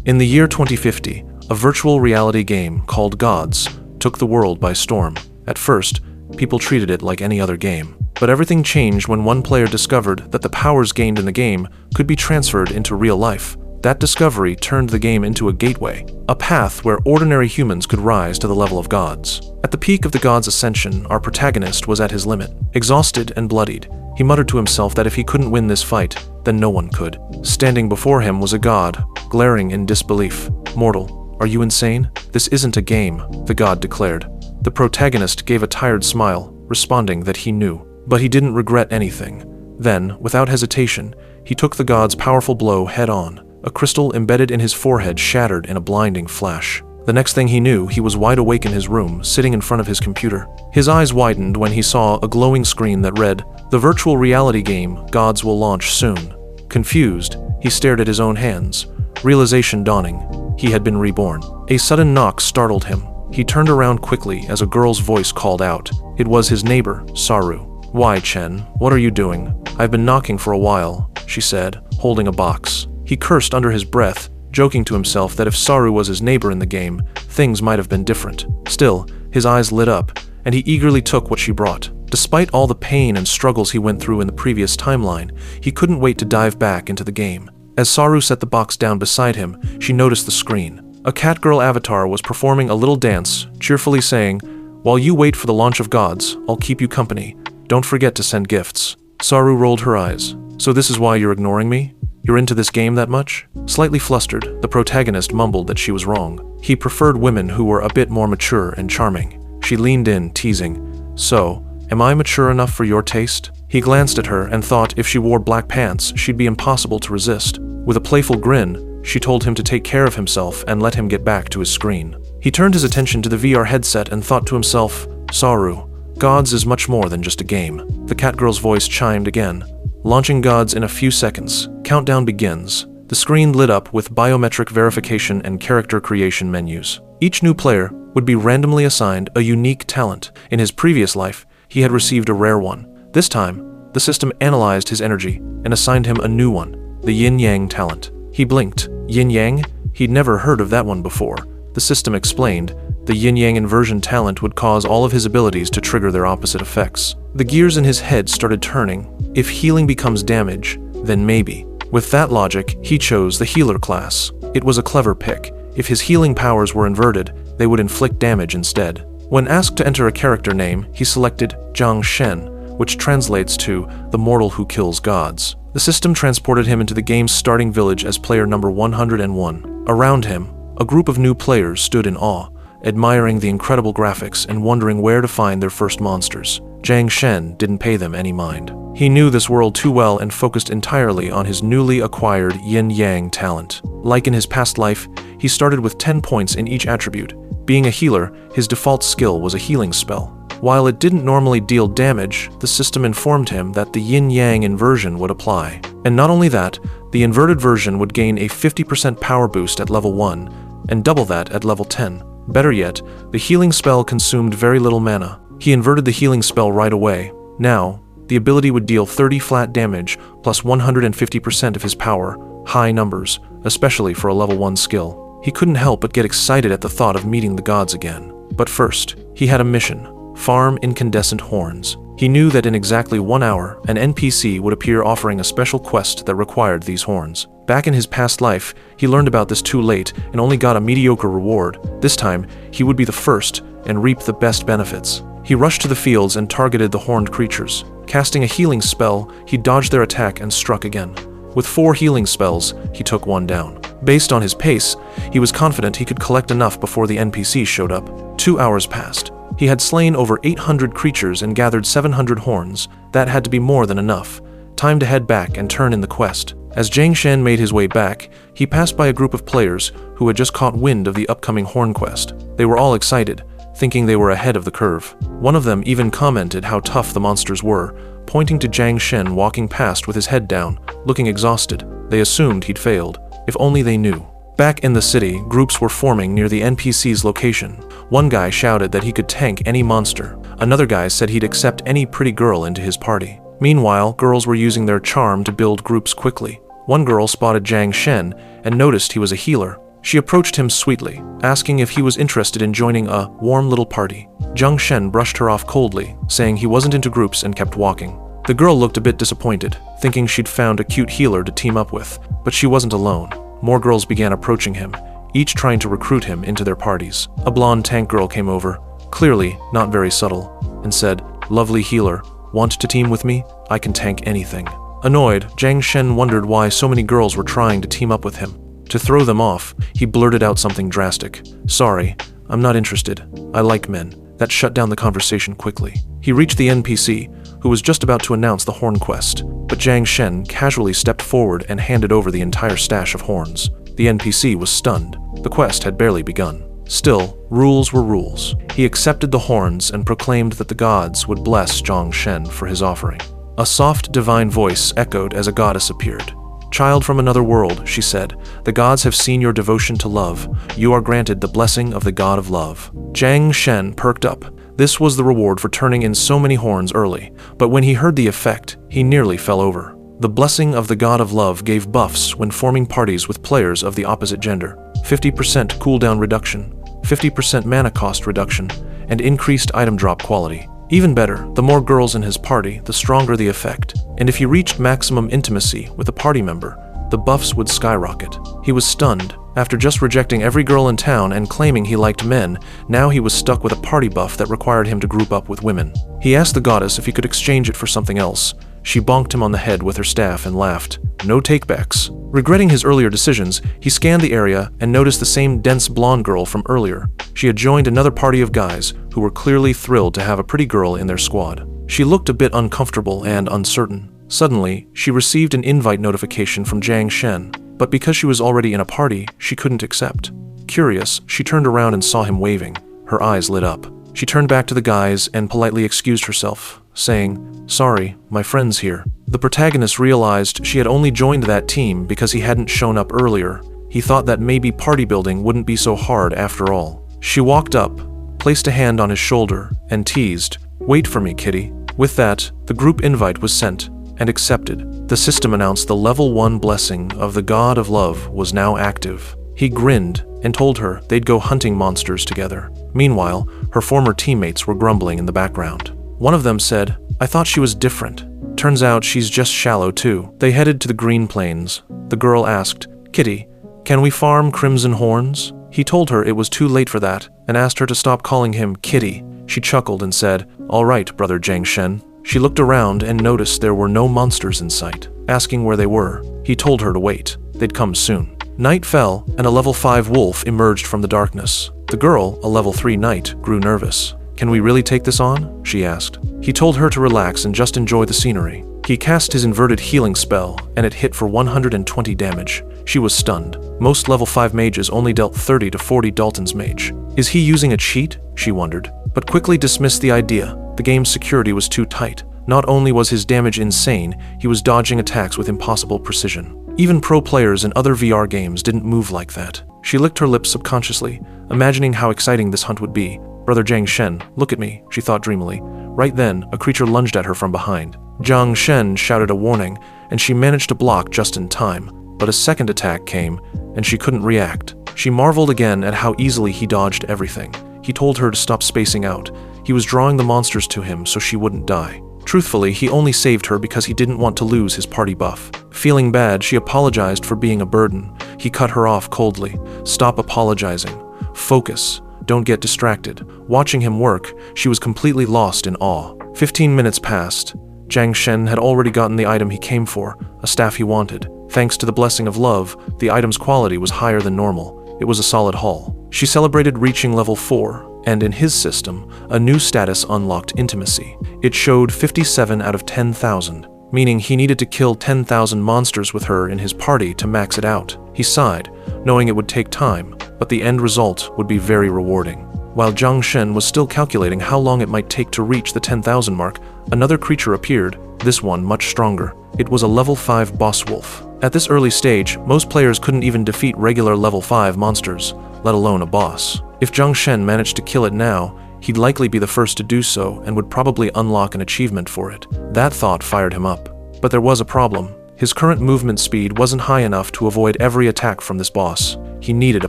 In the year 2050, a virtual reality game called Gods took the world by storm. At first, people treated it like any other game. But everything changed when one player discovered that the powers gained in the game could be transferred into real life. That discovery turned the game into a gateway, a path where ordinary humans could rise to the level of gods. At the peak of the god's ascension, our protagonist was at his limit. Exhausted and bloodied, he muttered to himself that if he couldn't win this fight, then no one could. Standing before him was a god, glaring in disbelief. "Mortal, are you insane? This isn't a game," the god declared. The protagonist gave a tired smile, responding that he knew. But he didn't regret anything. Then, without hesitation, he took the god's powerful blow head-on. A crystal embedded in his forehead shattered in a blinding flash. The next thing he knew, he was wide awake in his room, sitting in front of his computer. His eyes widened when he saw a glowing screen that read, "The virtual reality game, Gods will launch soon." Confused, he stared at his own hands. Realization dawning. He had been reborn. A sudden knock startled him. He turned around quickly as a girl's voice called out. It was his neighbor, Saru. "Why, Chen? What are you doing?" "I've been knocking for a while," she said, holding a box. He cursed under his breath, joking to himself that if Saru was his neighbor in the game, things might have been different. Still, his eyes lit up, and he eagerly took what she brought. Despite all the pain and struggles he went through in the previous timeline, he couldn't wait to dive back into the game. As Saru set the box down beside him, she noticed the screen. A catgirl avatar was performing a little dance, cheerfully saying, "While you wait for the launch of Gods, I'll keep you company. Don't forget to send gifts." Saru rolled her eyes. "So this is why you're ignoring me? You're into this game that much?" Slightly flustered, the protagonist mumbled that she was wrong. He preferred women who were a bit more mature and charming. She leaned in, teasing, "So, am I mature enough for your taste?" He glanced at her and thought if she wore black pants, she'd be impossible to resist. With a playful grin, she told him to take care of himself and let him get back to his screen. He turned his attention to the VR headset and thought to himself, "Saru, Gods is much more than just a game." The catgirl's voice chimed again. "Launching Gods in a few seconds. Countdown begins." The screen lit up with biometric verification and character creation menus. Each new player would be randomly assigned a unique talent. In his previous life, he had received a rare one. This time, the system analyzed his energy and assigned him a new one, the yin-yang talent. He blinked. Yin-yang? He'd never heard of that one before. The system explained, the yin-yang inversion talent would cause all of his abilities to trigger their opposite effects. The gears in his head started turning. If healing becomes damage, then maybe. With that logic, he chose the healer class. It was a clever pick. If his healing powers were inverted, they would inflict damage instead. When asked to enter a character name, he selected Zhang Shen, which translates to the mortal who kills gods. The system transported him into the game's starting village as player number 101. Around him, a group of new players stood in awe, admiring the incredible graphics and wondering where to find their first monsters. Zhang Shen didn't pay them any mind. He knew this world too well and focused entirely on his newly acquired yin-yang talent. Like in his past life, he started with 10 points in each attribute. Being a healer, his default skill was a healing spell. While it didn't normally deal damage, the system informed him that the yin-yang inversion would apply. And not only that, the inverted version would gain a 50% power boost at level 1, and double that at level 10. Better yet, the healing spell consumed very little mana. He inverted the healing spell right away. Now, the ability would deal 30 flat damage plus 150% of his power, high numbers, especially for a level 1 skill. He couldn't help but get excited at the thought of meeting the gods again. But first, he had a mission: farm incandescent horns. He knew that in exactly 1 hour, an NPC would appear offering a special quest that required these horns. Back in his past life, he learned about this too late and only got a mediocre reward. This time, he would be the first and reap the best benefits. He rushed to the fields and targeted the horned creatures. Casting a healing spell, he dodged their attack and struck again. With 4 healing spells, he took one down. Based on his pace, he was confident he could collect enough before the NPC showed up. 2 hours passed. He had slain over 800 creatures and gathered 700 horns. That had to be more than enough. Time to head back and turn in the quest. As Zhang Shen made his way back, he passed by a group of players who had just caught wind of the upcoming horn quest. They were all excited, thinking they were ahead of the curve. One of them even commented how tough the monsters were, pointing to Zhang Shen walking past with his head down, looking exhausted. They assumed he'd failed. If only they knew. Back in the city, groups were forming near the NPC's location. One guy shouted that he could tank any monster. Another guy said he'd accept any pretty girl into his party. Meanwhile, girls were using their charm to build groups quickly. One girl spotted Zhang Shen and noticed he was a healer. She approached him sweetly, asking if he was interested in joining a warm little party. Zhang Shen brushed her off coldly, saying he wasn't into groups and kept walking. The girl looked a bit disappointed, thinking she'd found a cute healer to team up with, but she wasn't alone. More girls began approaching him, each trying to recruit him into their parties. A blonde tank girl came over, clearly not very subtle, and said, "Lovely healer, want to team with me? I can tank anything." Annoyed, Zhang Shen wondered why so many girls were trying to team up with him. To throw them off, he blurted out something drastic. "Sorry, I'm not interested. I like men." That shut down the conversation quickly. He reached the NPC, who was just about to announce the horn quest, but Zhang Shen casually stepped forward and handed over the entire stash of horns. The NPC was stunned. The quest had barely begun. Still, rules were rules. He accepted the horns and proclaimed that the gods would bless Zhang Shen for his offering. A soft, divine voice echoed as a goddess appeared. "Child from another world," she said, "the gods have seen your devotion to love. You are granted the blessing of the god of love." Zhang Shen perked up. This was the reward for turning in so many horns early, but when he heard the effect, he nearly fell over. The blessing of the god of love gave buffs when forming parties with players of the opposite gender. 50% cooldown reduction, 50% mana cost reduction, and increased item drop quality. Even better, the more girls in his party, the stronger the effect, and if he reached maximum intimacy with a party member, the buffs would skyrocket. He was stunned. After just rejecting every girl in town and claiming he liked men, now he was stuck with a party buff that required him to group up with women. He asked the goddess if he could exchange it for something else. She bonked him on the head with her staff and laughed. No takebacks. Regretting his earlier decisions, he scanned the area and noticed the same dense blonde girl from earlier. She had joined another party of guys who were clearly thrilled to have a pretty girl in their squad. She looked a bit uncomfortable and uncertain. Suddenly, she received an invite notification from Zhang Shen, but because she was already in a party, she couldn't accept. Curious, she turned around and saw him waving. Her eyes lit up. She turned back to the guys and politely excused herself, saying, "Sorry, my friend's here." The protagonist realized she had only joined that team because he hadn't shown up earlier. He thought that maybe party building wouldn't be so hard after all. She walked up, placed a hand on his shoulder, and teased, "Wait for me, kitty." With that, the group invite was sent and accepted. The system announced the level 1 blessing of the god of love was now active. He grinned and told her they'd go hunting monsters together. Meanwhile, her former teammates were grumbling in the background. One of them said, "I thought she was different. Turns out she's just shallow too." They headed to the green plains. The girl asked, "Kitty, can we farm crimson horns?" He told her it was too late for that and asked her to stop calling him Kitty. She chuckled and said, "All right, brother Zhang Shen." She looked around and noticed there were no monsters in sight. Asking where they were, he told her to wait. They'd come soon. Night fell, and a level 5 wolf emerged from the darkness. The girl, a level 3 knight, grew nervous. "Can we really take this on?" she asked. He told her to relax and just enjoy the scenery. He cast his inverted healing spell, and it hit for 120 damage. She was stunned. Most level 5 mages only dealt 30 to 40 Dalton's mage. Is he using a cheat? She wondered, but quickly dismissed the idea. The game's security was too tight. Not only was his damage insane, he was dodging attacks with impossible precision. Even pro players in other VR games didn't move like that. She licked her lips subconsciously, imagining how exciting this hunt would be. "Brother Zhang Shen, look at me," she thought dreamily. Right then, a creature lunged at her from behind. Zhang Shen shouted a warning, and she managed to block just in time. But a second attack came, and she couldn't react. She marveled again at how easily he dodged everything. He told her to stop spacing out. He was drawing the monsters to him so she wouldn't die. Truthfully, he only saved her because he didn't want to lose his party buff. Feeling bad, she apologized for being a burden. He cut her off coldly. "Stop apologizing. Focus. Don't get distracted." Watching him work, she was completely lost in awe. 15 minutes passed. Zhang Shen had already gotten the item he came for, a staff he wanted. Thanks to the blessing of love, the item's quality was higher than normal. It was a solid haul. She celebrated reaching level 4, and in his system, a new status unlocked intimacy. It showed 57 out of 10,000, meaning he needed to kill 10,000 monsters with her in his party to max it out. He sighed, knowing it would take time, but the end result would be very rewarding. While Zhang Shen was still calculating how long it might take to reach the 10,000 mark, another creature appeared, this one much stronger. It was a level 5 boss wolf. At this early stage, most players couldn't even defeat regular level 5 monsters, let alone a boss. If Zhang Shen managed to kill it now, he'd likely be the first to do so and would probably unlock an achievement for it. That thought fired him up. But there was a problem. His current movement speed wasn't high enough to avoid every attack from this boss. He needed a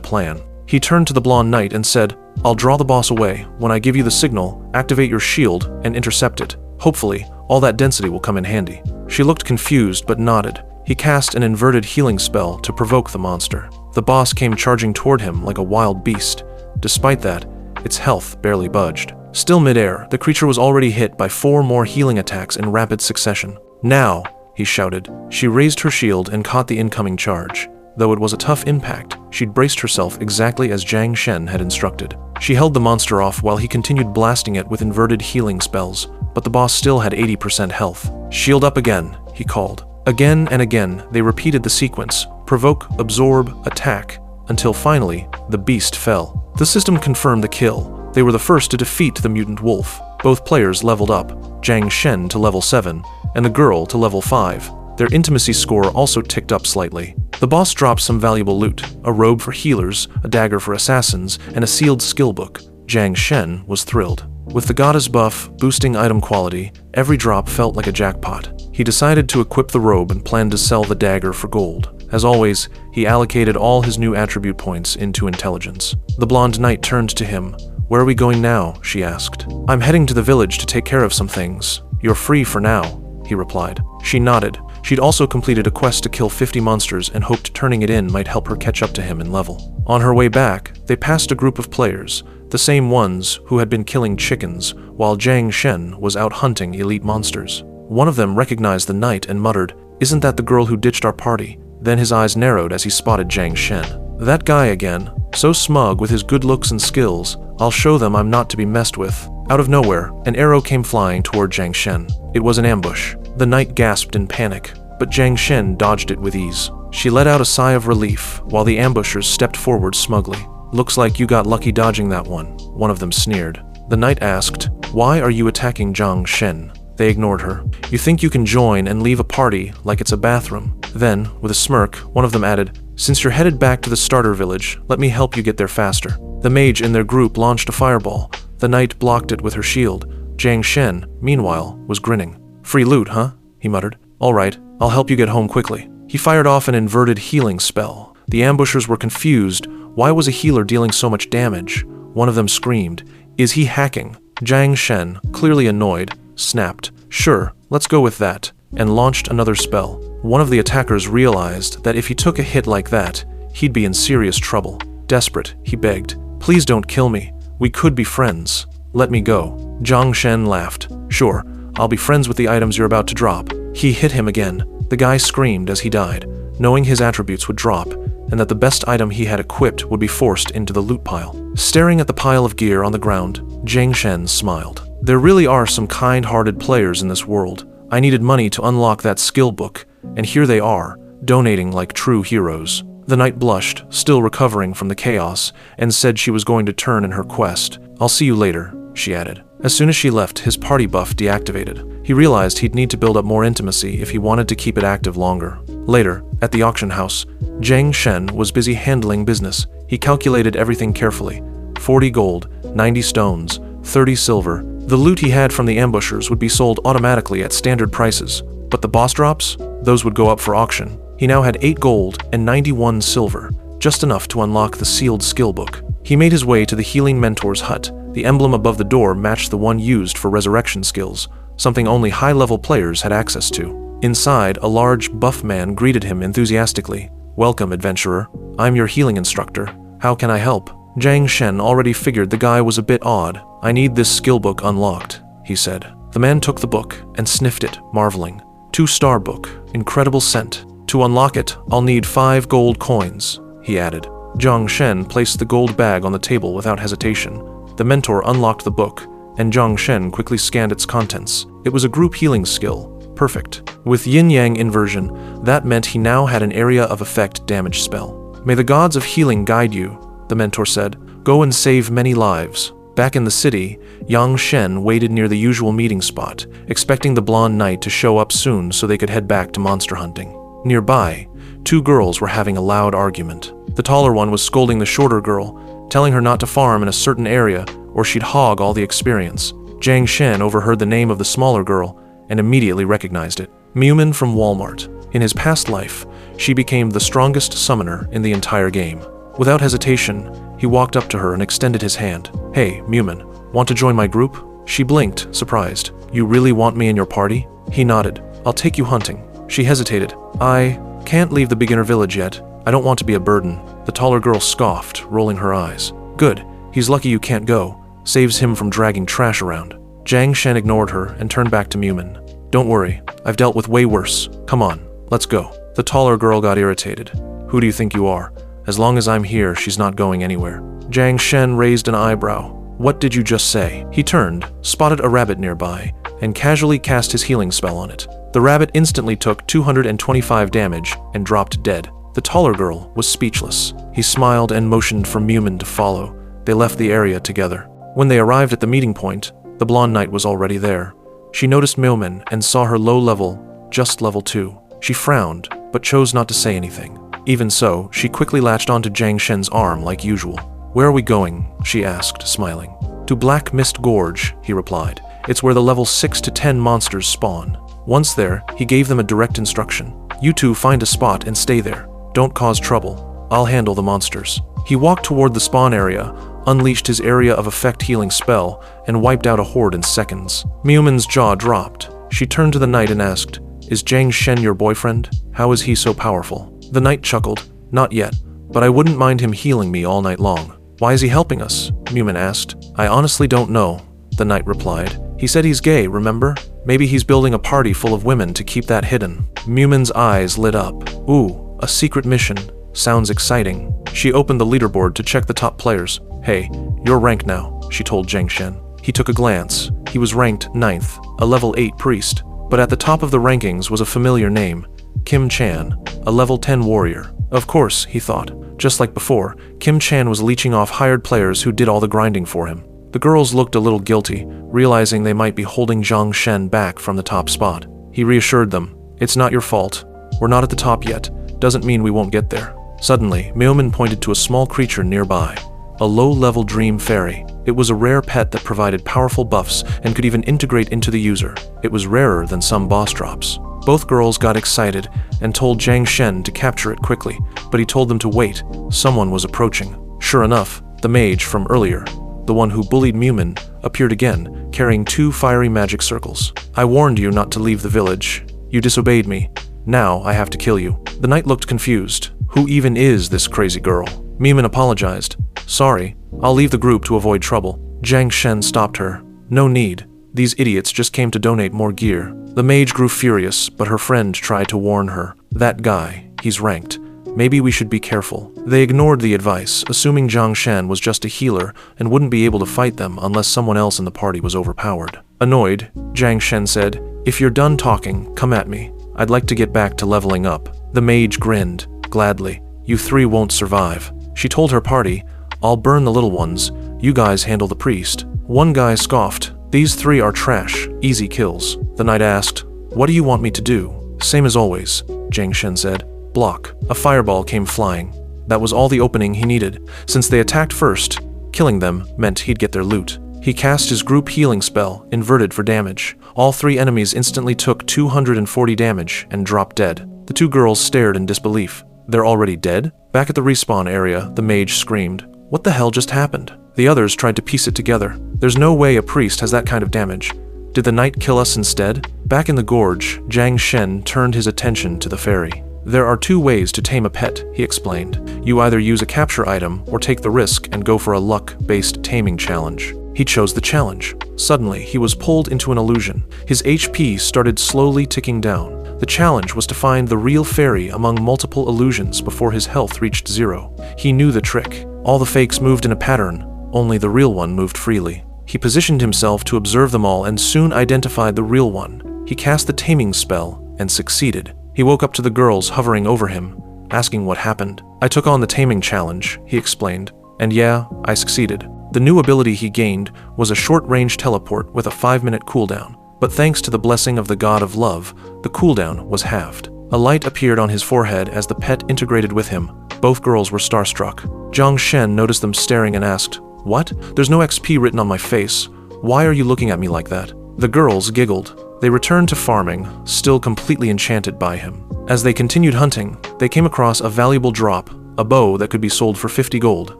plan. He turned to the blonde knight and said, "I'll draw the boss away. When I give you the signal, activate your shield and intercept it. Hopefully, all that density will come in handy." She looked confused but nodded. He cast an inverted healing spell to provoke the monster. The boss came charging toward him like a wild beast. Despite that, its health barely budged. Still midair, the creature was already hit by 4 more healing attacks in rapid succession. "Now!" he shouted. She raised her shield and caught the incoming charge. Though it was a tough impact, she'd braced herself exactly as Zhang Shen had instructed. She held the monster off while he continued blasting it with inverted healing spells, but the boss still had 80% health. "Shield up again," he called. Again and again, they repeated the sequence: provoke, absorb, attack, until finally, the beast fell. The system confirmed the kill. They were the first to defeat the mutant wolf. Both players leveled up, Zhang Shen to level 7, and the girl to level 5. Their intimacy score also ticked up slightly. The boss dropped some valuable loot: a robe for healers, a dagger for assassins, and a sealed skill book. Zhang Shen was thrilled. With the goddess buff boosting item quality, every drop felt like a jackpot. He decided to equip the robe and planned to sell the dagger for gold. As always, he allocated all his new attribute points into intelligence. The blonde knight turned to him. "Where are we going now?" she asked. "I'm heading to the village to take care of some things. You're free for now," he replied. She nodded. She'd also completed a quest to kill 50 monsters and hoped turning it in might help her catch up to him in level. On her way back, they passed a group of players, the same ones who had been killing chickens, while Zhang Shen was out hunting elite monsters. One of them recognized the knight and muttered, "Isn't that the girl who ditched our party?" Then his eyes narrowed as he spotted Zhang Shen. "That guy again, so smug with his good looks and skills. I'll show them I'm not to be messed with." Out of nowhere, an arrow came flying toward Zhang Shen. It was an ambush. The knight gasped in panic, but Zhang Shen dodged it with ease. She let out a sigh of relief, while the ambushers stepped forward smugly. "Looks like you got lucky dodging that one of them sneered. The knight asked, "Why are you attacking Zhang Shen?" They ignored her. "You think you can join and leave a party like it's a bathroom?" Then, with a smirk, one of them added, "Since you're headed back to the starter village, let me help you get there faster." The mage in their group launched a fireball. The knight blocked it with her shield. Zhang Shen, meanwhile, was grinning. "Free loot, huh?" he muttered. "All right, I'll help you get home quickly." He fired off an inverted healing spell. The ambushers were confused. Why was a healer dealing so much damage? One of them screamed, "Is he hacking?" Zhang Shen, clearly annoyed, snapped, "Sure, let's go with that," and launched another spell. One of the attackers realized that if he took a hit like that, he'd be in serious trouble. Desperate, he begged, "Please don't kill me. We could be friends. Let me go." Zhang Shen laughed. "Sure, I'll be friends with the items you're about to drop." He hit him again. The guy screamed as he died, knowing his attributes would drop, and that the best item he had equipped would be forced into the loot pile. Staring at the pile of gear on the ground, Zhang Shen smiled. There really are some kind-hearted players in this world. I needed money to unlock that skill book, and here they are, donating like true heroes. The knight blushed, still recovering from the chaos, and said she was going to turn in her quest. "I'll see you later," she added. As soon as she left, his party buff deactivated. He realized he'd need to build up more intimacy if he wanted to keep it active longer. Later, at the auction house, Zhang Shen was busy handling business. He calculated everything carefully. 40 gold, 90 stones, 30 silver. The loot he had from the ambushers would be sold automatically at standard prices, but the boss drops? Those would go up for auction. He now had 8 gold and 91 silver, just enough to unlock the sealed skill book. He made his way to the healing mentor's hut. The emblem above the door matched the one used for resurrection skills, something only high-level players had access to. Inside, a large, buff man greeted him enthusiastically. "Welcome, adventurer. I'm your healing instructor. How can I help?" Zhang Shen already figured the guy was a bit odd. "I need this skill book unlocked," he said. The man took the book and sniffed it, marveling. 2-star book, incredible scent. "To unlock it, I'll need 5 gold coins," he added. Zhang Shen placed the gold bag on the table without hesitation. The mentor unlocked the book, and Zhang Shen quickly scanned its contents. It was a group healing skill. Perfect. With yin-yang inversion, that meant he now had an area of effect damage spell. "May the gods of healing guide you," the mentor said. "Go and save many lives." Back in the city, Yang Shen waited near the usual meeting spot, expecting the blonde knight to show up soon so they could head back to monster hunting. Nearby, 2 girls were having a loud argument. The taller one was scolding the shorter girl, telling her not to farm in a certain area or she'd hog all the experience. Zhang Shen overheard the name of the smaller girl and immediately recognized it. Mumin from Walmart. In his past life, she became the strongest summoner in the entire game. Without hesitation, he walked up to her and extended his hand. Hey, Mumin, want to join my group? She blinked, surprised. You really want me in your party? He nodded. I'll take you hunting. She hesitated. I can't leave the beginner village yet. I don't want to be a burden. The taller girl scoffed, rolling her eyes. Good. He's lucky you can't go. Saves him from dragging trash around. Jiang Shen ignored her and turned back to Mumin. Don't worry. I've dealt with way worse. Come on. Let's go. The taller girl got irritated. Who do you think you are? As long as I'm here, she's not going anywhere. Jiang Shen raised an eyebrow. What did you just say? He turned, spotted a rabbit nearby, and casually cast his healing spell on it. The rabbit instantly took 225 damage and dropped dead. The taller girl was speechless. He smiled and motioned for Mumin to follow. They left the area together. When they arrived at the meeting point, the blonde knight was already there. She noticed Mumin and saw her low level, just level 2. She frowned, but chose not to say anything. Even so, she quickly latched onto Jiang Shen's arm like usual. Where are we going? She asked, smiling. To Black Mist Gorge, he replied. It's where the level 6 to 10 monsters spawn. Once there, he gave them a direct instruction. You two find a spot and stay there. Don't cause trouble. I'll handle the monsters. He walked toward the spawn area, unleashed his area of effect healing spell, and wiped out a horde in seconds. Mumin's jaw dropped. She turned to the knight and asked, Is Jiang Shen your boyfriend? How is he so powerful? The knight chuckled. Not yet, but I wouldn't mind him healing me all night long. Why is he helping us? Mumin asked. I honestly don't know, the knight replied. He said he's gay, remember? Maybe he's building a party full of women to keep that hidden. Mumin's eyes lit up. Ooh, a secret mission. Sounds exciting. She opened the leaderboard to check the top players. Hey, you're ranked now, she told Jiang Shen. He took a glance. He was ranked 9th, a level 8 priest. But at the top of the rankings was a familiar name, Kim Chan, a level 10 warrior. Of course, he thought. Just like before, Kim Chan was leeching off hired players who did all the grinding for him. The girls looked a little guilty, realizing they might be holding Jiang Shen back from the top spot. He reassured them, It's not your fault. We're not at the top yet. Doesn't mean we won't get there. Suddenly, Mumin pointed to a small creature nearby. A low-level dream fairy. It was a rare pet that provided powerful buffs and could even integrate into the user. It was rarer than some boss drops. Both girls got excited and told Jiang Shen to capture it quickly, but he told them to wait. Someone was approaching. Sure enough, the mage from earlier, the one who bullied Mumin, appeared again, carrying 2 fiery magic circles. I warned you not to leave the village. You disobeyed me. Now I have to kill you. The knight looked confused. Who even is this crazy girl? Mumin apologized. Sorry, I'll leave the group to avoid trouble. Jiang Shen stopped her. No need. These idiots just came to donate more gear. The mage grew furious, but her friend tried to warn her. That guy, he's ranked. Maybe we should be careful. They ignored the advice, assuming Jiang Shen was just a healer and wouldn't be able to fight them unless someone else in the party was overpowered. Annoyed, Jiang Shen said, If you're done talking, come at me. I'd like to get back to leveling up. The mage grinned, gladly. You 3 won't survive. She told her party, I'll burn the little ones. You guys handle the priest. One guy scoffed. These 3 are trash, easy kills. The knight asked, What do you want me to do? Same as always, Jiang Shen said. Block. A fireball came flying. That was all the opening he needed. Since they attacked first, killing them meant he'd get their loot. He cast his group healing spell, inverted for damage. All 3 enemies instantly took 240 damage and dropped dead. The 2 girls stared in disbelief. They're already dead? Back at the respawn area, the mage screamed. What the hell just happened? The others tried to piece it together. There's no way a priest has that kind of damage. Did the knight kill us instead? Back in the gorge, Jiang Shen turned his attention to the fairy. There are 2 ways to tame a pet, he explained. You either use a capture item or take the risk and go for a luck-based taming challenge. He chose the challenge. Suddenly, he was pulled into an illusion. His HP started slowly ticking down. The challenge was to find the real fairy among multiple illusions before his health reached 0. He knew the trick. All the fakes moved in a pattern, only the real one moved freely. He positioned himself to observe them all and soon identified the real one. He cast the taming spell and succeeded. He woke up to the girls hovering over him, asking what happened. I took on the taming challenge, he explained, and yeah, I succeeded. The new ability he gained was a short-range teleport with a 5-minute cooldown, but thanks to the blessing of the god of love, the cooldown was halved. A light appeared on his forehead as the pet integrated with him. Both girls were starstruck. Jiang Shen noticed them staring and asked, What? There's no XP written on my face. Why are you looking at me like that? The girls giggled. They returned to farming, still completely enchanted by him. As they continued hunting, they came across a valuable drop, a bow that could be sold for 50 gold.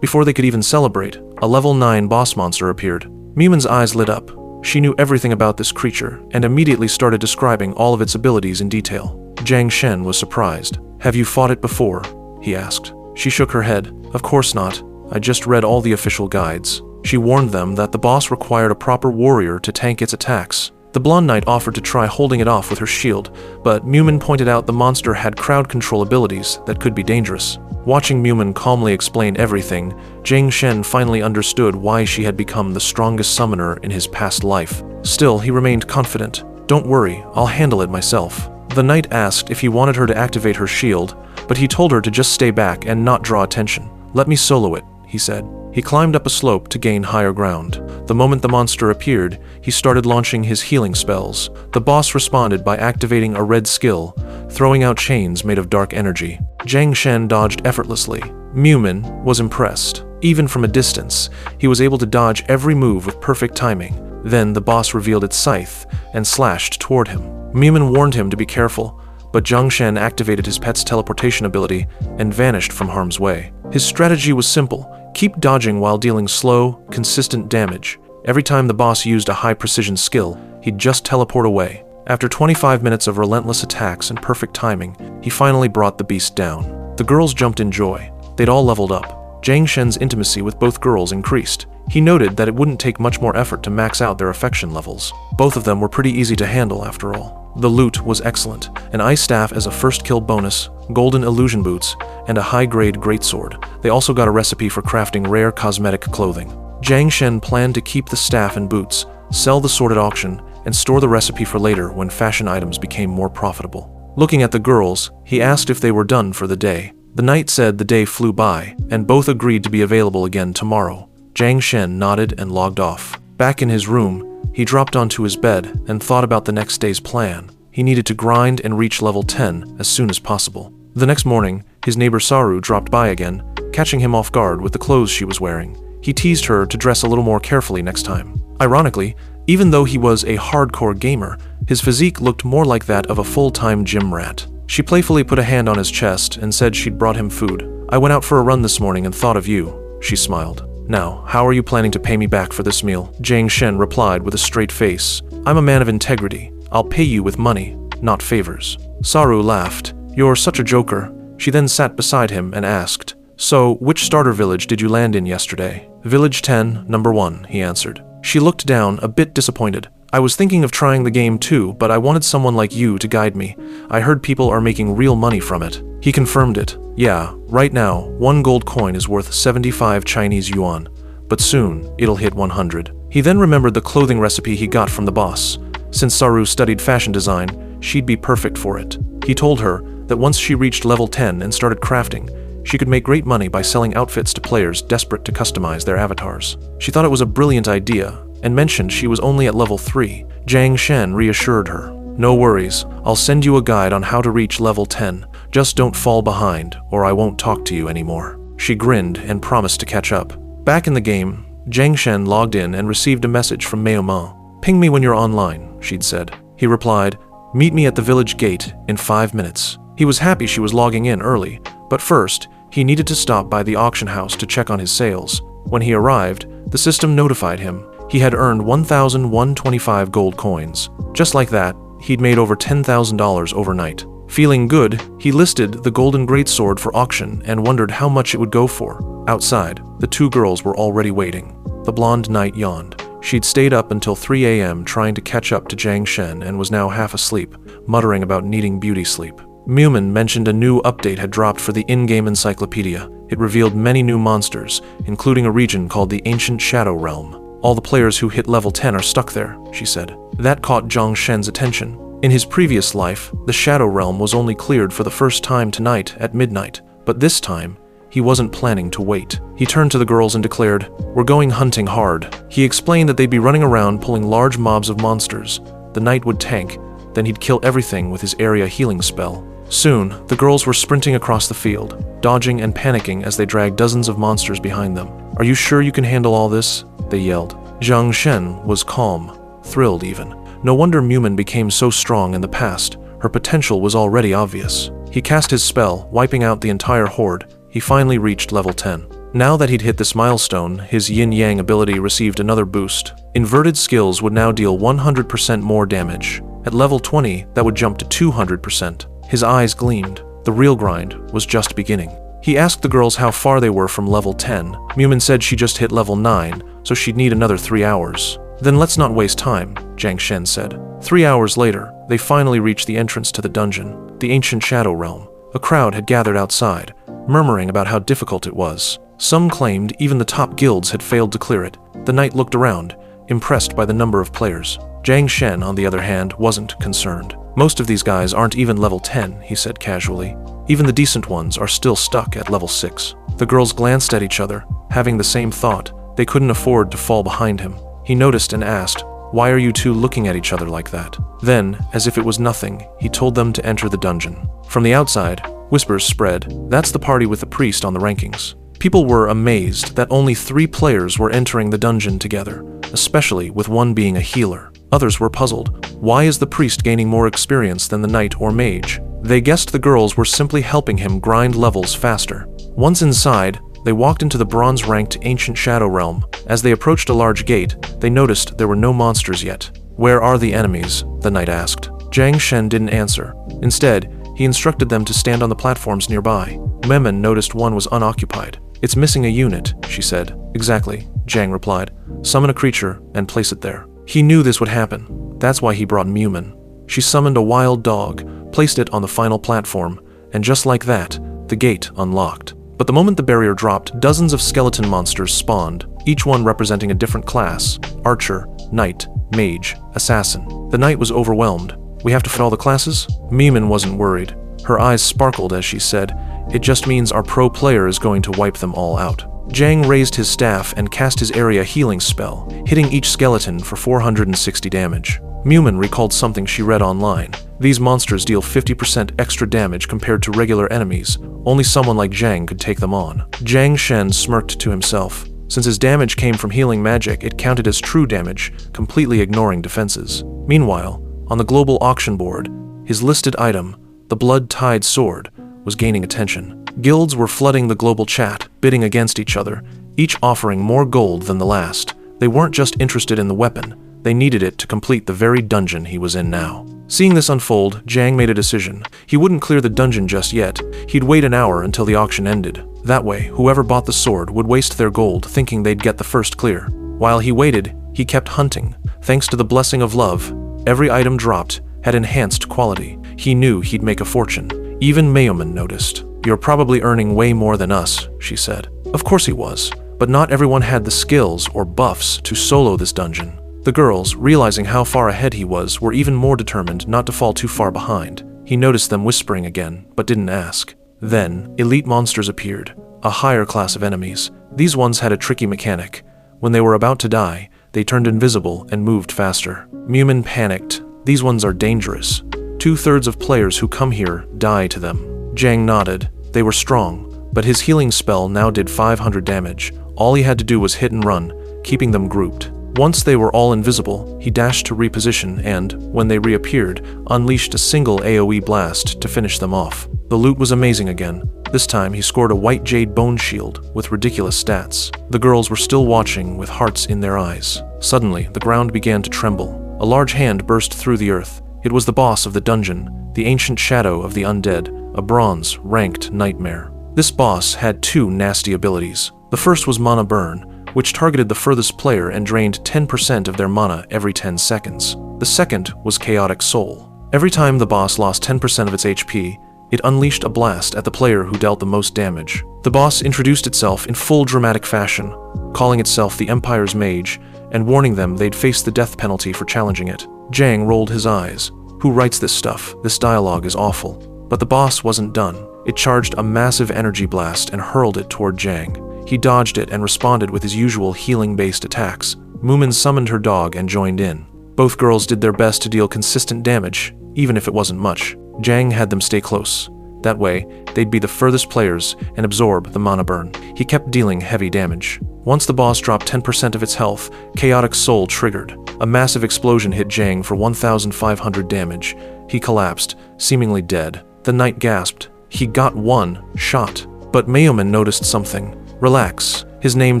Before they could even celebrate, a level 9 boss monster appeared. Miumin's eyes lit up. She knew everything about this creature, and immediately started describing all of its abilities in detail. Jiang Shen was surprised. "Have you fought it before?" he asked. She shook her head. "Of course not. I just read all the official guides." She warned them that the boss required a proper warrior to tank its attacks. The blonde knight offered to try holding it off with her shield, but Miumin pointed out the monster had crowd control abilities that could be dangerous. Watching Miumin calmly explain everything, Jiang Shen finally understood why she had become the strongest summoner in his past life. Still, he remained confident. "Don't worry, I'll handle it myself." The knight asked if he wanted her to activate her shield, but he told her to just stay back and not draw attention. "Let me solo it," he said. He climbed up a slope to gain higher ground. The moment the monster appeared, he started launching his healing spells. The boss responded by activating a red skill, throwing out chains made of dark energy. Jiang Shen dodged effortlessly. Miumin was impressed. Even from a distance, he was able to dodge every move with perfect timing. Then the boss revealed its scythe and slashed toward him. Miumin warned him to be careful, but Jiang Shen activated his pet's teleportation ability and vanished from harm's way. His strategy was simple: keep dodging while dealing slow, consistent damage. Every time the boss used a high-precision skill, he'd just teleport away. After 25 minutes of relentless attacks and perfect timing, he finally brought the beast down. The girls jumped in joy. They'd all leveled up. Jiang Shen's intimacy with both girls increased. He noted that it wouldn't take much more effort to max out their affection levels. Both of them were pretty easy to handle after all. The loot was excellent: an ice staff as a first kill bonus, golden illusion boots, and a high-grade greatsword. They also got a recipe for crafting rare cosmetic clothing. Jiang Shen planned to keep the staff and boots, sell the sword at auction, and store the recipe for later when fashion items became more profitable. Looking at the girls, he asked if they were done for the day. The knight said the day flew by, and both agreed to be available again tomorrow. Jiang Shen nodded and logged off. Back in his room, he dropped onto his bed and thought about the next day's plan. He needed to grind and reach level 10 as soon as possible. The next morning, his neighbor Saru dropped by again, catching him off guard with the clothes she was wearing. He teased her to dress a little more carefully next time. Ironically, even though he was a hardcore gamer, his physique looked more like that of a full-time gym rat. She playfully put a hand on his chest and said she'd brought him food. "I went out for a run this morning and thought of you," she smiled. "Now, how are you planning to pay me back for this meal?" Jiang Shen replied with a straight face. "I'm a man of integrity. I'll pay you with money, not favors." Saru laughed. "You're such a joker." She then sat beside him and asked, "So, which starter village did you land in yesterday?" "Village 10, number 1, he answered. She looked down, a bit disappointed. "I was thinking of trying the game too, but I wanted someone like you to guide me. I heard people are making real money from it." He confirmed it. "Yeah, right now, 1 gold coin is worth 75 Chinese yuan, but soon it'll hit 100. He then remembered the clothing recipe he got from the boss. Since Saru studied fashion design, she'd be perfect for it. He told her that once she reached level 10 and started crafting, she could make great money by selling outfits to players desperate to customize their avatars. She thought it was a brilliant idea, and mentioned she was only at level 3. Jiang Shen reassured her. "No worries, I'll send you a guide on how to reach level 10. Just don't fall behind, or I won't talk to you anymore." She grinned and promised to catch up. Back in the game, Jiang Shen logged in and received a message from MANHUA. "Ping me when you're online," she'd said. He replied, "Meet me at the village gate in 5 minutes." He was happy she was logging in early, but first, he needed to stop by the auction house to check on his sales. When he arrived, the system notified him he had earned 1,125 gold coins. Just like that, he'd made over $10,000 overnight. Feeling good, he listed the golden greatsword for auction and wondered how much it would go for. Outside, the 2 girls were already waiting. The blonde knight yawned. She'd stayed up until 3 a.m. trying to catch up to Jiang Shen and was now half asleep, muttering about needing beauty sleep. Miumin mentioned a new update had dropped for the in-game encyclopedia. It revealed many new monsters, including a region called the Ancient Shadow Realm. "All the players who hit level 10 are stuck there," she said. That caught Jiang Shen's attention. In his previous life, the Shadow Realm was only cleared for the first time tonight at midnight, but this time, he wasn't planning to wait. He turned to the girls and declared, "We're going hunting hard." He explained that they'd be running around pulling large mobs of monsters. The knight would tank, then he'd kill everything with his area healing spell. Soon, the girls were sprinting across the field, dodging and panicking as they dragged dozens of monsters behind them. "Are you sure you can handle all this?" they yelled. Jiang Shen was calm, thrilled even. No wonder Mumin became so strong in the past. Her potential was already obvious. He cast his spell, wiping out the entire horde. He finally reached level 10. Now that he'd hit this milestone, his yin-yang ability received another boost. Inverted skills would now deal 100% more damage. At level 20, that would jump to 200%. His eyes gleamed. The real grind was just beginning. He asked the girls how far they were from level 10. Mumin said she just hit level 9, so she'd need another 3 hours. Then let's not waste time, Jiang Shen said. 3 hours later, they finally reached the entrance to the dungeon, the ancient Shadow Realm. A crowd had gathered outside, murmuring about how difficult it was. Some claimed even the top guilds had failed to clear it. The knight looked around, impressed by the number of players. Jiang Shen, on the other hand, wasn't concerned. Most of these guys aren't even level 10, he said casually. Even the decent ones are still stuck at level 6. The girls glanced at each other, having the same thought. They couldn't afford to fall behind him. He noticed and asked, "Why are you two looking at each other like that?" Then, as if it was nothing, he told them to enter the dungeon. From the outside, whispers spread, "That's the party with the priest on the rankings." People were amazed that only 3 players were entering the dungeon together, especially with one being a healer. Others were puzzled. Why is the priest gaining more experience than the knight or mage? They guessed the girls were simply helping him grind levels faster. Once inside, they walked into the bronze-ranked ancient Shadow Realm. As they approached a large gate, they noticed there were no monsters yet. "Where are the enemies?" the knight asked. Jiang Shen didn't answer. Instead, he instructed them to stand on the platforms nearby. Mumin noticed one was unoccupied. "It's missing a unit," she said. "Exactly," Jiang replied. "Summon a creature and place it there." He knew this would happen. That's why he brought Mumin. She summoned a wild dog, placed it on the final platform, and just like that, the gate unlocked. But the moment the barrier dropped, dozens of skeleton monsters spawned, each one representing a different class: archer, knight, mage, assassin. The knight was overwhelmed. "We have to fit all the classes?" Mumin wasn't worried. Her eyes sparkled as she said, "It just means our pro player is going to wipe them all out." Jiang raised his staff and cast his area healing spell, hitting each skeleton for 460 damage. Mumin recalled something she read online. These monsters deal 50% extra damage compared to regular enemies. Only someone like Jiang could take them on. Jiang Shen smirked to himself. Since his damage came from healing magic, it counted as true damage, completely ignoring defenses. Meanwhile, on the global auction board, his listed item, the blood-tied sword, was gaining attention. Guilds were flooding the global chat, bidding against each other, each offering more gold than the last. They weren't just interested in the weapon, they needed it to complete the very dungeon he was in now. Seeing this unfold, Jiang made a decision. He wouldn't clear the dungeon just yet. He'd wait an hour until the auction ended. That way, whoever bought the sword would waste their gold thinking they'd get the first clear. While he waited, he kept hunting. Thanks to the blessing of love, every item dropped had enhanced quality. He knew he'd make a fortune. Even Mumin noticed. "You're probably earning way more than us," she said. Of course he was, but not everyone had the skills or buffs to solo this dungeon. The girls, realizing how far ahead he was, were even more determined not to fall too far behind. He noticed them whispering again, but didn't ask. Then, elite monsters appeared, a higher class of enemies. These ones had a tricky mechanic. When they were about to die, they turned invisible and moved faster. Mumin panicked. These ones are dangerous. 2/3 of players who come here die to them. Jiang nodded. They were strong, but his healing spell now did 500 damage. All he had to do was hit and run, keeping them grouped. Once they were all invisible, he dashed to reposition and, when they reappeared, unleashed a single AoE blast to finish them off. The loot was amazing again. This time he scored a white jade bone shield with ridiculous stats. The girls were still watching with hearts in their eyes. Suddenly, the ground began to tremble. A large hand burst through the earth. It was the boss of the dungeon, the ancient shadow of the undead, a bronze-ranked nightmare. This boss had 2 nasty abilities. The first was Mana Burn, which targeted the furthest player and drained 10% of their mana every 10 seconds. The second was Chaotic Soul. Every time the boss lost 10% of its HP, it unleashed a blast at the player who dealt the most damage. The boss introduced itself in full dramatic fashion, calling itself the Empire's Mage, and warning them they'd face the death penalty for challenging it. Jiang rolled his eyes. Who writes this stuff? This dialogue is awful. But the boss wasn't done. It charged a massive energy blast and hurled it toward Jiang. He dodged it and responded with his usual healing-based attacks. Mumin summoned her dog and joined in. Both girls did their best to deal consistent damage, even if it wasn't much. Jiang had them stay close. That way, they'd be the furthest players and absorb the mana burn. He kept dealing heavy damage. Once the boss dropped 10% of its health, Chaotic Soul triggered. A massive explosion hit Jang for 1,500 damage. He collapsed, seemingly dead. The knight gasped. He got one shot. But Mayuman noticed something. Relax. His name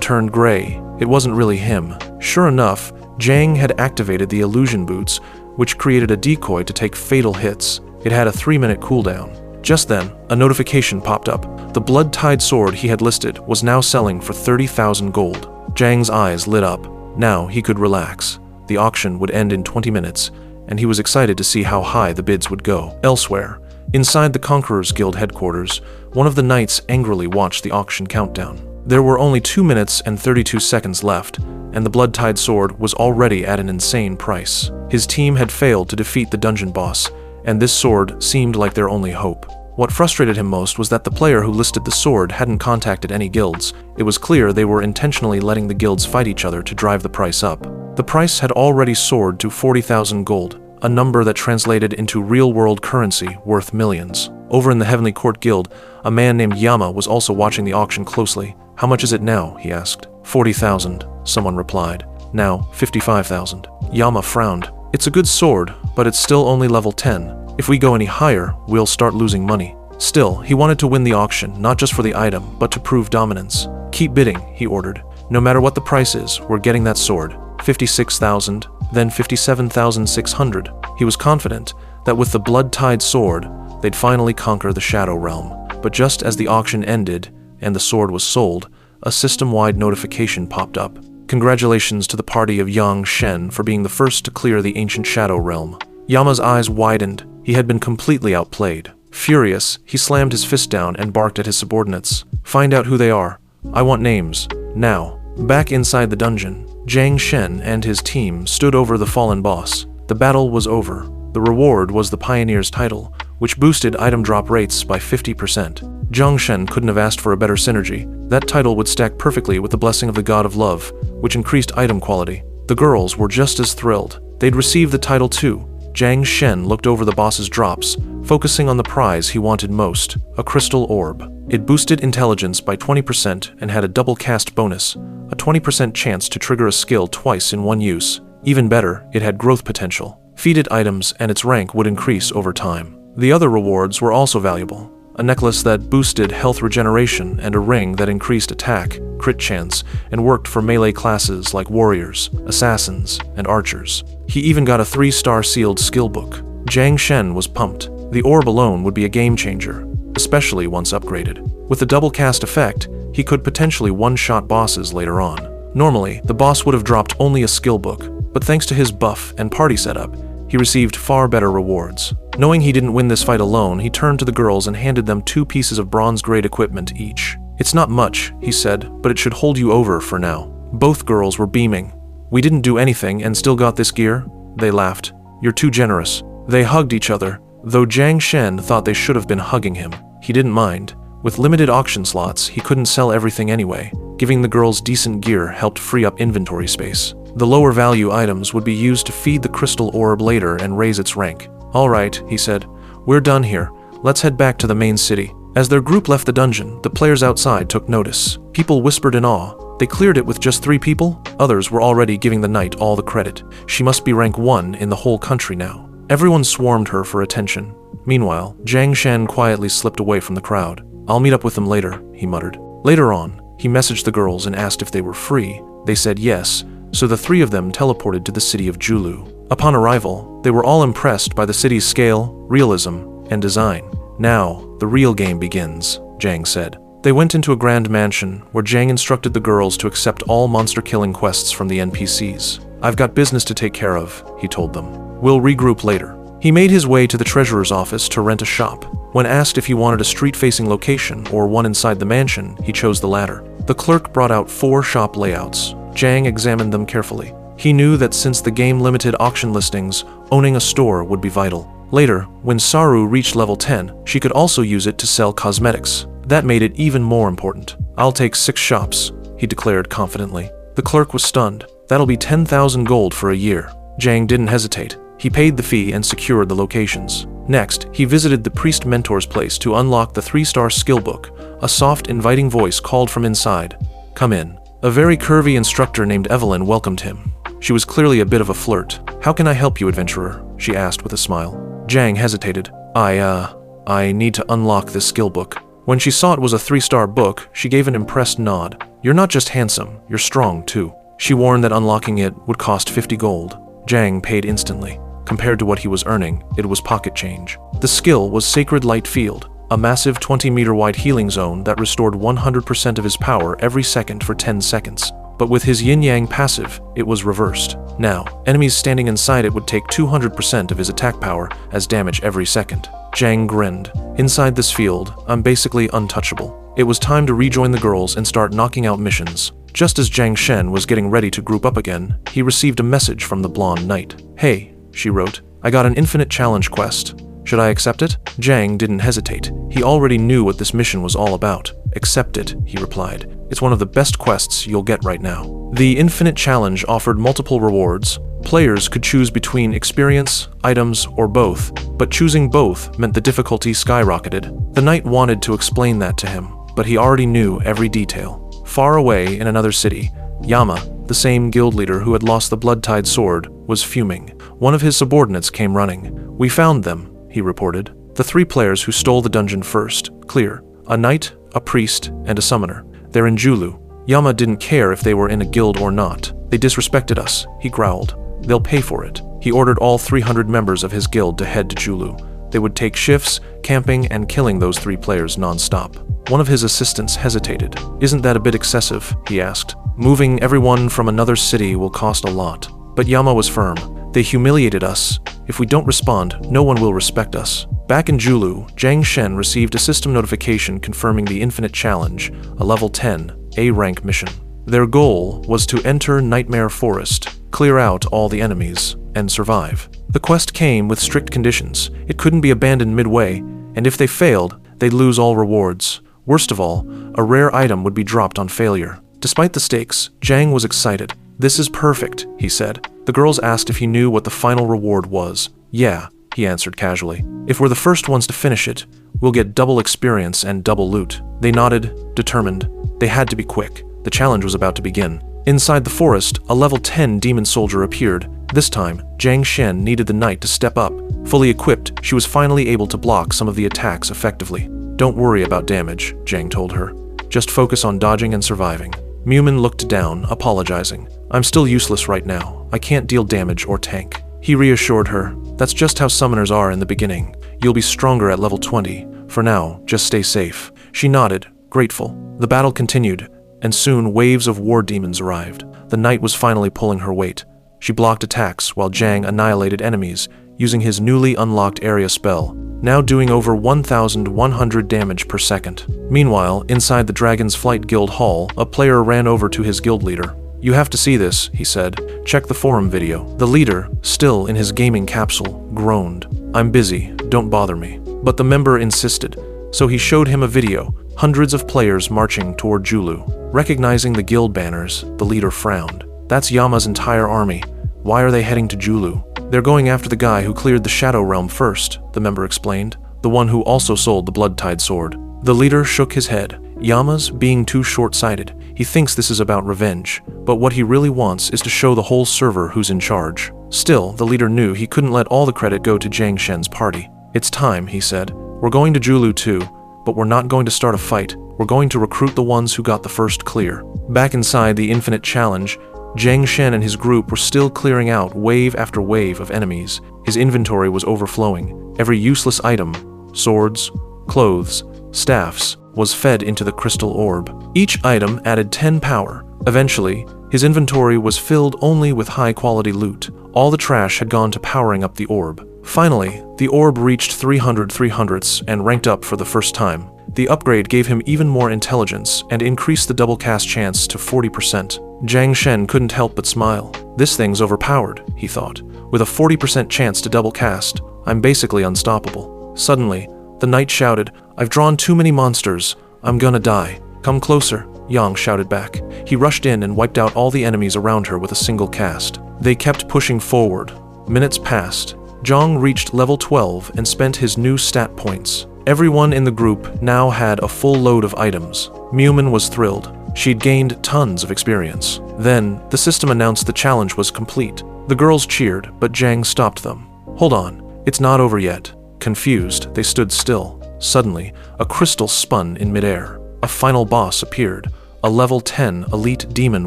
turned gray. It wasn't really him. Sure enough, Jang had activated the illusion boots, which created a decoy to take fatal hits. It had a 3-minute cooldown. Just then, a notification popped up. The blood-tied sword he had listed was now selling for 30,000 gold. Jang's eyes lit up. Now he could relax. The auction would end in 20 minutes, and he was excited to see how high the bids would go. Elsewhere, inside the Conqueror's Guild headquarters, one of the knights angrily watched the auction countdown. There were only 2 minutes and 32 seconds left, and the blood-tied sword was already at an insane price. His team had failed to defeat the dungeon boss, and this sword seemed like their only hope. What frustrated him most was that the player who listed the sword hadn't contacted any guilds. It was clear they were intentionally letting the guilds fight each other to drive the price up. The price had already soared to 40,000 gold, a number that translated into real-world currency worth millions. Over in the Heavenly Court Guild, a man named Yama was also watching the auction closely. "How much is it now?" he asked. 40,000, someone replied. "Now, 55,000. Yama frowned. "It's a good sword, but it's still only level 10. If we go any higher, we'll start losing money." Still, he wanted to win the auction, not just for the item, but to prove dominance. "Keep bidding," he ordered. "No matter what the price is, we're getting that sword." 56,000, then 57,600. He was confident that with the blood-tied sword, they'd finally conquer the Shadow Realm. But just as the auction ended and the sword was sold, a system-wide notification popped up. "Congratulations to the party of Yang Shen for being the first to clear the ancient Shadow Realm." Yama's eyes widened. He had been completely outplayed. Furious, he slammed his fist down and barked at his subordinates. "Find out who they are. I want names. Now." Back inside the dungeon, Jiang Shen and his team stood over the fallen boss. The battle was over. The reward was the Pioneer's title, which boosted item drop rates by 50%. Jiang Shen couldn't have asked for a better synergy. That title would stack perfectly with the blessing of the God of Love, which increased item quality. The girls were just as thrilled. They'd received the title too. Jiang Shen looked over the boss's drops, focusing on the prize he wanted most, a crystal orb. It boosted intelligence by 20% and had a double cast bonus, a 20% chance to trigger a skill twice in one use. Even better, it had growth potential. Feed it items and its rank would increase over time. The other rewards were also valuable. A necklace that boosted health regeneration and a ring that increased attack, crit chance, and worked for melee classes like warriors, assassins, and archers. He even got a 3-star sealed skill book. Jiang Shen was pumped. The orb alone would be a game changer, especially once upgraded. With the double cast effect, he could potentially one-shot bosses later on. Normally, the boss would have dropped only a skill book, but thanks to his buff and party setup, he received far better rewards. Knowing he didn't win this fight alone, he turned to the girls and handed them 2 pieces of bronze-grade equipment each. "It's not much," he said, "but it should hold you over for now." Both girls were beaming. "We didn't do anything and still got this gear?" They laughed. "You're too generous." They hugged each other, though Jiang Shen thought they should have been hugging him. He didn't mind. With limited auction slots, he couldn't sell everything anyway. Giving the girls decent gear helped free up inventory space. The lower value items would be used to feed the crystal orb later and raise its rank. "All right," he said. "We're done here. Let's head back to the main city." As their group left the dungeon, the players outside took notice. People whispered in awe. They cleared it with just 3 people? Others were already giving the knight all the credit. She must be rank 1 in the whole country now. Everyone swarmed her for attention. Meanwhile, Jiang Shen quietly slipped away from the crowd. "I'll meet up with them later," he muttered. Later on, he messaged the girls and asked if they were free. They said yes, so the 3 of them teleported to the city of Julu. Upon arrival, they were all impressed by the city's scale, realism, and design. "Now, the real game begins," Jiang said. They went into a grand mansion, where Jiang instructed the girls to accept all monster-killing quests from the NPCs. "I've got business to take care of," he told them. "We'll regroup later." He made his way to the treasurer's office to rent a shop. When asked if he wanted a street-facing location or one inside the mansion, he chose the latter. The clerk brought out 4 shop layouts. Jiang examined them carefully. He knew that since the game limited auction listings, owning a store would be vital. Later, when Saru reached level 10, she could also use it to sell cosmetics. That made it even more important. "I'll take 6 shops," he declared confidently. The clerk was stunned. "That'll be 10,000 gold for a year." Jiang didn't hesitate. He paid the fee and secured the locations. Next, he visited the priest mentor's place to unlock the 3-star skill book. A soft, inviting voice called from inside. "Come in." A very curvy instructor named Evelyn welcomed him. She was clearly a bit of a flirt. "How can I help you, adventurer?" she asked with a smile. Jang hesitated. I need to unlock this skill book." When she saw it was a 3-star book, she gave an impressed nod. "You're not just handsome, you're strong too." She warned that unlocking it would cost 50 gold. Jang paid instantly. Compared to what he was earning, it was pocket change. The skill was Sacred Light Field, a massive 20-meter wide healing zone that restored 100% of his power every second for 10 seconds. But with his yin-yang passive, it was reversed. Now, enemies standing inside it would take 200% of his attack power as damage every second. Jang grinned. "Inside this field, I'm basically untouchable." It was time to rejoin the girls and start knocking out missions. Just as Jiang Shen was getting ready to group up again, he received a message from the blonde knight. "Hey," she wrote, "I got an infinite challenge quest. Should I accept it?" Jang didn't hesitate. He already knew what this mission was all about. "Accept it," he replied. "It's one of the best quests you'll get right now." The infinite challenge offered multiple rewards. Players could choose between experience, items, or both, but choosing both meant the difficulty skyrocketed. The knight wanted to explain that to him, but he already knew every detail. Far away in another city, Yama, the same guild leader who had lost the blood-tied sword, was fuming. One of his subordinates came running. "We found them," he reported. "The 3 players who stole the dungeon first. Clear. A knight, a priest, and a summoner. They're in Julu." Yama didn't care if they were in a guild or not. "They disrespected us," he growled. "They'll pay for it." He ordered all 300 members of his guild to head to Julu. They would take shifts, camping and killing those 3 players non-stop. One of his assistants hesitated. "Isn't that a bit excessive?" he asked. "Moving everyone from another city will cost a lot." But Yama was firm. "They humiliated us. If we don't respond, no one will respect us." Back in Julu, Jiang Shen received a system notification confirming the Infinite Challenge, a level 10, A-rank mission. Their goal was to enter Nightmare Forest, clear out all the enemies, and survive. The quest came with strict conditions. It couldn't be abandoned midway, and if they failed, they'd lose all rewards. Worst of all, a rare item would be dropped on failure. Despite the stakes, Jiang was excited. "This is perfect," he said. The girls asked if he knew what the final reward was. "Yeah," he answered casually. "If we're the first ones to finish it, we'll get double experience and double loot." They nodded, determined. They had to be quick. The challenge was about to begin. Inside the forest, a level 10 demon soldier appeared. This time, Jiang Shen needed the knight to step up. Fully equipped, she was finally able to block some of the attacks effectively. "Don't worry about damage," Jiang told her. "Just focus on dodging and surviving." Mumin looked down, apologizing. "I'm still useless right now. I can't deal damage or tank." He reassured her. "That's just how summoners are in the beginning. You'll be stronger at level 20. For now, just stay safe." She nodded, grateful. The battle continued, and soon waves of war demons arrived. The knight was finally pulling her weight. She blocked attacks while Jiang annihilated enemies using his newly unlocked area spell, now doing over 1,100 damage per second. Meanwhile, inside the Dragon's Flight Guild Hall, a player ran over to his guild leader. "You have to see this," he said. "Check the forum video." The leader, still in his gaming capsule, groaned. "I'm busy, don't bother me." But the member insisted, so he showed him a video, hundreds of players marching toward Julu. Recognizing the guild banners, the leader frowned. "That's Yama's entire army. Why are they heading to Julu?" "They're going after the guy who cleared the Shadow Realm first," the member explained. "The one who also sold the blood-tied sword." The leader shook his head. Yama's being too short-sighted. He thinks this is about revenge, but what he really wants is to show the whole server who's in charge. Still, the leader knew he couldn't let all the credit go to Jiang Shen's party. "It's time," he said. "We're going to Julu too, but we're not going to start a fight. We're going to recruit the ones who got the first clear." Back inside the Infinite Challenge, Jiang Shen and his group were still clearing out wave after wave of enemies. His inventory was overflowing. Every useless item, swords, clothes, staffs, was fed into the crystal orb. Each item added 10 power. Eventually, his inventory was filled only with high-quality loot. All the trash had gone to powering up the orb. Finally, the orb reached 300 300ths and ranked up for the first time. The upgrade gave him even more intelligence and increased the double cast chance to 40%. Jiang Shen couldn't help but smile. "This thing's overpowered," he thought. "With a 40% chance to double cast, I'm basically unstoppable." Suddenly, the knight shouted, "I've drawn too many monsters. I'm gonna die." "Come closer," Yang shouted back. He rushed in and wiped out all the enemies around her with a single cast. They kept pushing forward. Minutes passed. Zhang reached level 12 and spent his new stat points. Everyone in the group now had a full load of items. Mumin was thrilled. She'd gained tons of experience. Then, the system announced the challenge was complete. The girls cheered, but Jang stopped them. "Hold on, it's not over yet." Confused, they stood still. Suddenly, a crystal spun in midair. A final boss appeared, a level 10 elite demon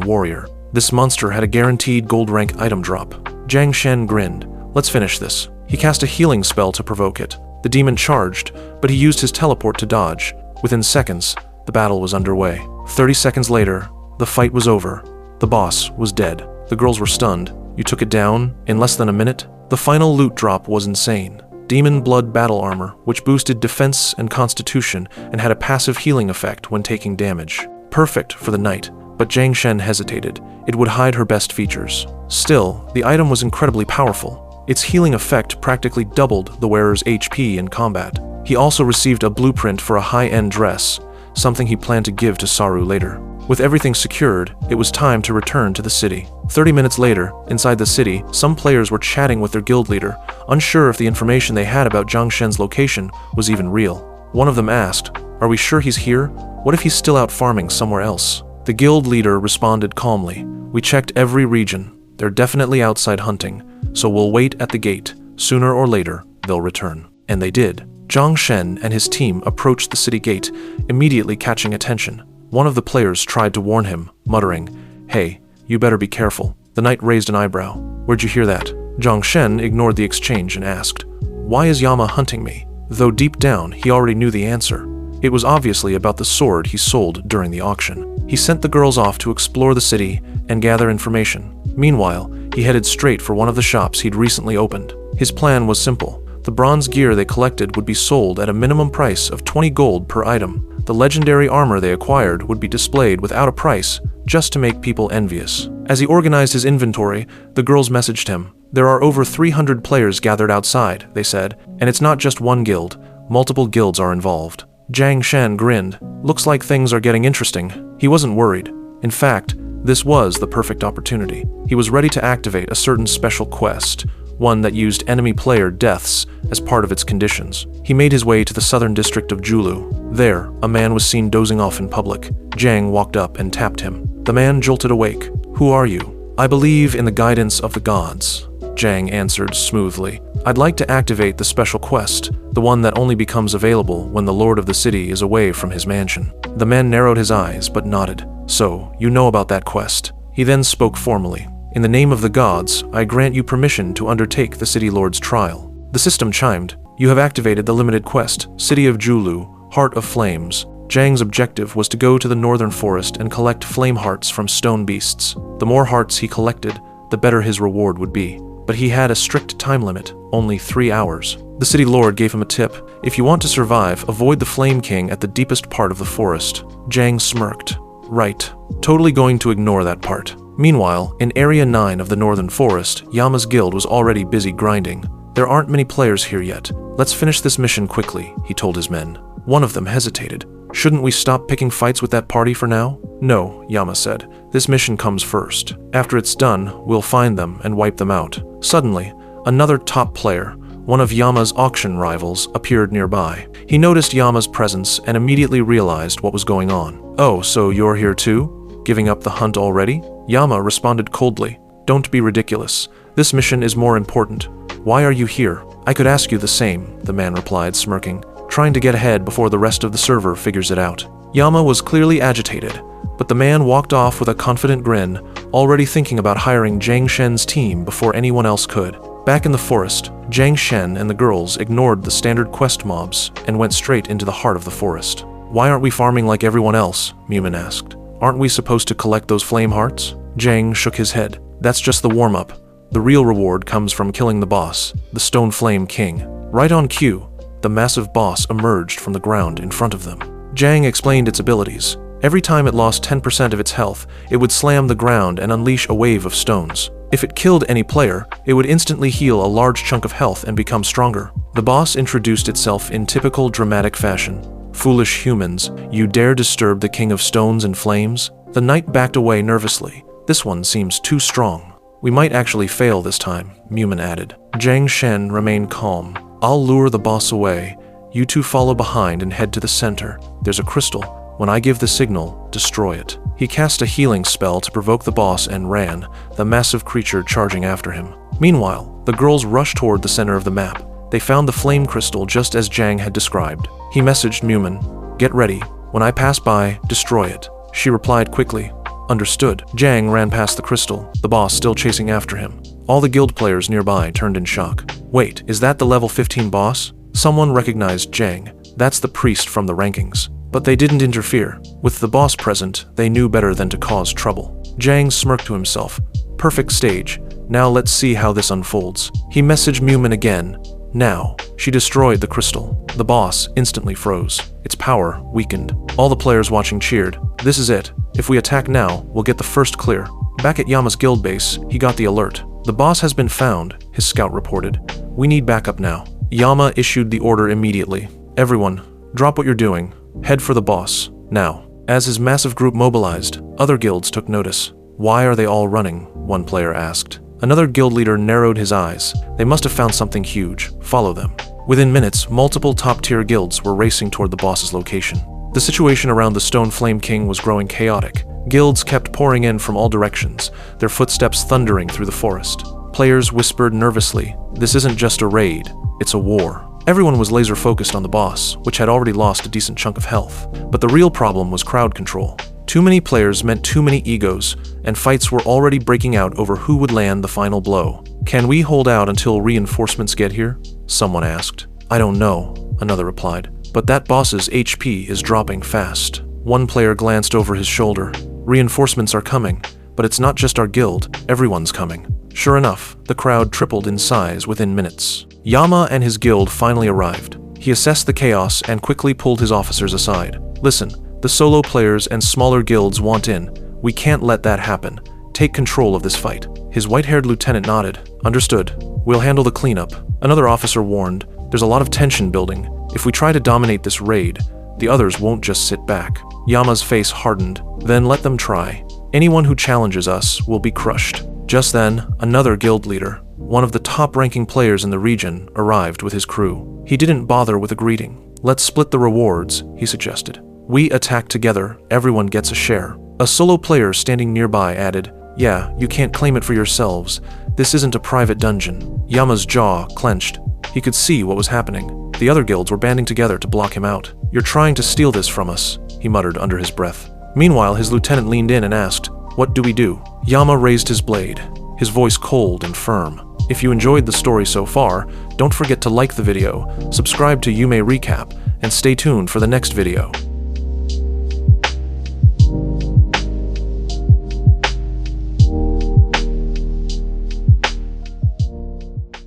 warrior. This monster had a guaranteed gold rank item drop. Jiang Shen grinned. "Let's finish this." He cast a healing spell to provoke it. The demon charged, but he used his teleport to dodge. Within seconds, the battle was underway. 30 seconds later, the fight was over. The boss was dead. The girls were stunned. "You took it down in less than a minute?" The final loot drop was insane. Demon Blood battle armor, which boosted defense and constitution and had a passive healing effect when taking damage. Perfect for the night, but Jiang Shen hesitated. It would hide her best features. Still, the item was incredibly powerful. Its healing effect practically doubled the wearer's HP in combat. He also received a blueprint for a high-end dress, something he planned to give to Saru later. With everything secured, it was time to return to the city. 30 minutes later, inside the city, some players were chatting with their guild leader, unsure if the information they had about Jiang Shen's location was even real. One of them asked, "Are we sure he's here? What if he's still out farming somewhere else?" The guild leader responded calmly, "We checked every region. They're definitely outside hunting, so we'll wait at the gate. Sooner or later, they'll return." And they did. Jiang Shen and his team approached the city gate, immediately catching attention. One of the players tried to warn him, muttering, "Hey, you better be careful." The knight raised an eyebrow. "Where'd you hear that?" Jiang Shen ignored the exchange and asked, "Why is Yama hunting me?" Though deep down, he already knew the answer. It was obviously about the sword he sold during the auction. He sent the girls off to explore the city and gather information. Meanwhile, he headed straight for one of the shops he'd recently opened. His plan was simple. The bronze gear they collected would be sold at a minimum price of 20 gold per item. The legendary armor they acquired would be displayed without a price, just to make people envious. As he organized his inventory, the girls messaged him. "There are over 300 players gathered outside," they said, "and it's not just one guild. Multiple guilds are involved." Jiang Shen grinned. "Looks like things are getting interesting." He wasn't worried. In fact, this was the perfect opportunity. He was ready to activate a certain special quest, one that used enemy player deaths as part of its conditions. He made his way to the southern district of Julu. There, a man was seen dozing off in public. Jiang walked up and tapped him. The man jolted awake. "Who are you?" "I believe in the guidance of the gods," Jiang answered smoothly. "I'd like to activate the special quest, the one that only becomes available when the lord of the city is away from his mansion." The man narrowed his eyes but nodded. "So, you know about that quest." He then spoke formally. "In the name of the gods, I grant you permission to undertake the city lord's trial." The system chimed. "You have activated the limited quest, City of Julu, Heart of Flames." Jiang's objective was to go to the northern forest and collect flame hearts from stone beasts. The more hearts he collected, the better his reward would be. But he had a strict time limit, only 3 hours. The city lord gave him a tip. "If you want to survive, avoid the Flame King at the deepest part of the forest." Jiang smirked. "Right. Totally going to ignore that part." Meanwhile, in Area 9 of the northern forest, Yama's guild was already busy grinding. "There aren't many players here yet. Let's finish this mission quickly," he told his men. One of them hesitated. "Shouldn't we stop picking fights with that party for now?" "No," Yama said. "This mission comes first. After it's done, we'll find them and wipe them out." Suddenly, another top player, one of Yama's auction rivals, appeared nearby. He noticed Yama's presence and immediately realized what was going on. "Oh, so you're here too? Giving up the hunt already?" Yama responded coldly. "Don't be ridiculous. This mission is more important. Why are you here?" "I could ask you the same," the man replied, smirking, trying to get ahead before the rest of the server figures it out. Yama was clearly agitated, but the man walked off with a confident grin, already thinking about hiring Jiang Shen's team before anyone else could. Back in the forest, Jiang Shen and the girls ignored the standard quest mobs and went straight into the heart of the forest. "Why aren't we farming like everyone else?" Mumin asked. "Aren't we supposed to collect those flame hearts?" Jiang shook his head. "That's just the warm-up. The real reward comes from killing the boss, the Stone Flame King." Right on cue, the massive boss emerged from the ground in front of them. Jiang explained its abilities. Every time it lost 10% of its health, it would slam the ground and unleash a wave of stones. If it killed any player, it would instantly heal a large chunk of health and become stronger. The boss introduced itself in typical dramatic fashion. "Foolish humans, you dare disturb the King of Stones and Flames?" The knight backed away nervously. "This one seems too strong." "We might actually fail this time," Mumin added. Jiang Shen remained calm. "I'll lure the boss away. You two follow behind and head to the center. There's a crystal. When I give the signal, destroy it." He cast a healing spell to provoke the boss and ran, the massive creature charging after him. Meanwhile, the girls rushed toward the center of the map. They found the flame crystal just as Jang had described. He messaged Mumin, "Get ready. When I pass by, destroy it." She replied quickly, "Understood." Jang ran past the crystal, the boss still chasing after him. All the guild players nearby turned in shock. "Wait, is that the level 15 boss?" Someone recognized Jang. "That's the priest from the rankings." But they didn't interfere. With the boss present, they knew better than to cause trouble. Jang smirked to himself. "Perfect stage. Now let's see how this unfolds." He messaged Mumin again. Now, she destroyed the crystal. The boss instantly froze. Its power weakened. All the players watching cheered. "This is it. If we attack now, we'll get the first clear." Back at Yama's guild base, he got the alert. "The boss has been found," his scout reported. "We need backup now." Yama issued the order immediately. "Everyone, drop what you're doing. Head for the boss, now." As his massive group mobilized, other guilds took notice. "Why are they all running?" one player asked. Another guild leader narrowed his eyes. "They must have found something huge. Follow them." Within minutes, multiple top-tier guilds were racing toward the boss's location. The situation around the Stone Flame King was growing chaotic. Guilds kept pouring in from all directions, their footsteps thundering through the forest. Players whispered nervously, "This isn't just a raid, it's a war." Everyone was laser-focused on the boss, which had already lost a decent chunk of health. But the real problem was crowd control. Too many players meant too many egos, and fights were already breaking out over who would land the final blow. "Can we hold out until reinforcements get here?" someone asked. "I don't know," another replied. "But that boss's HP is dropping fast." One player glanced over his shoulder. "Reinforcements are coming, but it's not just our guild, everyone's coming." Sure enough, the crowd tripled in size within minutes. Yama and his guild finally arrived. He assessed the chaos and quickly pulled his officers aside. "Listen, the solo players and smaller guilds want in. We can't let that happen. Take control of this fight." His white-haired lieutenant nodded. "Understood. We'll handle the cleanup." Another officer warned, "There's a lot of tension building. If we try to dominate this raid, the others won't just sit back." Yama's face hardened. "Then let them try. Anyone who challenges us will be crushed." Just then, another guild leader, one of the top-ranking players in the region, arrived with his crew. He didn't bother with a greeting. "Let's split the rewards," he suggested. "We attack together, everyone gets a share." A solo player standing nearby added, "Yeah, you can't claim it for yourselves. This isn't a private dungeon." Yama's jaw clenched. He could see what was happening. The other guilds were banding together to block him out. "You're trying to steal this from us," he muttered under his breath. Meanwhile, his lieutenant leaned in and asked, "What do we do?" Yama raised his blade, his voice cold and firm. If you enjoyed the story so far, don't forget to like the video, subscribe to Yume Recap, and stay tuned for the next video.